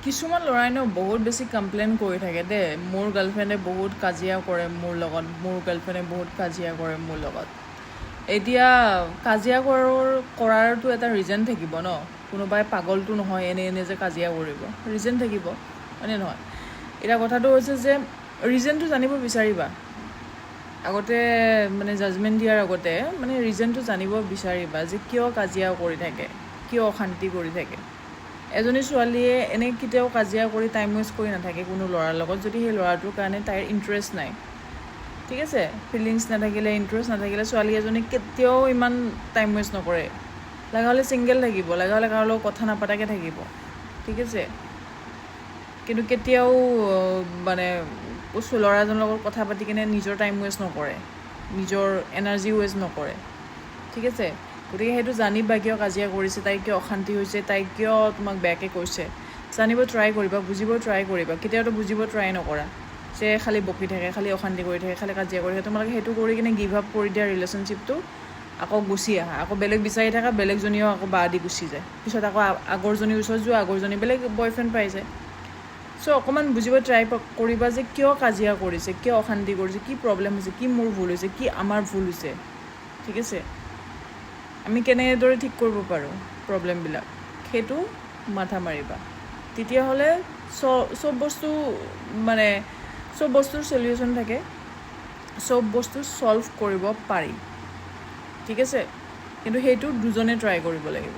কিছুমান ল'ৰাই ন বহুত বেছি কমপ্লেইন কৰি থাকে দেই, মোৰ গাৰ্লফ্ৰেণ্ডে বহুত কাজিয়া কৰে মোৰ লগত, মোৰ গাৰ্লফ্ৰেণ্ডে বহুত কাজিয়া কৰে মোৰ লগত। এতিয়া কাজিয়া কৰাৰতো এটা ৰিজন থাকিব ন, কোনোবাই পাগলটো নহয় এনে এনে যে কাজিয়া কৰিব, ৰিজন থাকিব হয়নে নহয়। এতিয়া কথাটো হৈছে যে ৰিজনটো জানিব বিচাৰিবা আগতে, মানে জাজমেণ্ট দিয়াৰ আগতে মানে ৰিজনটো জানিব বিচাৰিবা যে কিয় কাজিয়া কৰি থাকে, কিয় অশান্তি কৰি থাকে। এজনী ছোৱালীয়ে এনে কেতিয়াও কাজিয়া কৰি টাইম ৱেষ্ট কৰি নাথাকে কোনো ল'ৰাৰ লগত, যদি সেই ল'ৰাটোৰ কাৰণে তাইৰ ইণ্টাৰেষ্ট নাই, ঠিক আছে, ফিলিংছ নাথাকিলে, ইণ্টাৰেষ্ট নাথাকিলে ছোৱালী এজনী কেতিয়াও ইমান টাইম ৱেষ্ট নকৰে। লগা হ'লে ছিংগল থাকিব, লগা হ'লে কাৰো লগত কথা নাপাতাকৈ থাকিব, ঠিক আছে, কিন্তু কেতিয়াও মানে ল'ৰাজনৰ লগত কথা পাতি কিনে নিজৰ টাইম ৱেষ্ট নকৰে, নিজৰ এনাৰ্জি ৱেষ্ট নকৰে, ঠিক আছে। গতিকে সেইটো জানিবা কিয় কাজিয়া কৰিছে, তাই কিয় অশান্তি হৈছে, তাই কিয় তোমাক বেয়াকৈ কৈছে, জানিব ট্ৰাই কৰিবা, বুজিব ট্ৰাই কৰিবা। কেতিয়াওতো বুজিব ট্ৰাই নকৰা যে খালি বকি থাকে, খালি অশান্তি কৰি থাকে, খালি কাজিয়া কৰি থাকে। তোমালোকে সেইটো কৰি কিনে গিভ আপ কৰি দিয়া ৰিলেশ্যনশ্বিপটো, আকৌ গুচি আহা, আকৌ বেলেগ বিচাৰি থাকা, বেলেগজনীও আকৌ বাদ দি গুচি যায়, পিছত আকৌ আগৰজনীৰ ওচৰত যোৱা, আগৰজনী বেলেগ বয়ফ্ৰেণ্ড পাই যায়। চ' অকণমান বুজিব ট্ৰাই কৰিবা যে কিয় কাজিয়া কৰিছে, কিয় অশান্তি কৰিছে, কি প্ৰব্লেম হৈছে, কি মোৰ ভুল হৈছে, কি আমাৰ ভুল হৈছে, ঠিক আছে। আমি কেনেদৰে ঠিক কৰিব পাৰোঁ প্ৰব্লেমবিলাক, সেইটো মাথা মাৰিবা। তেতিয়াহ'লে চব বস্তু মানে চব বস্তুৰ চলিউশ্যন থাকে, চব বস্তু ছল্ভ কৰিব পাৰি, ঠিক আছে। কিন্তু সেইটো দুজনে ট্ৰাই কৰিব লাগিব।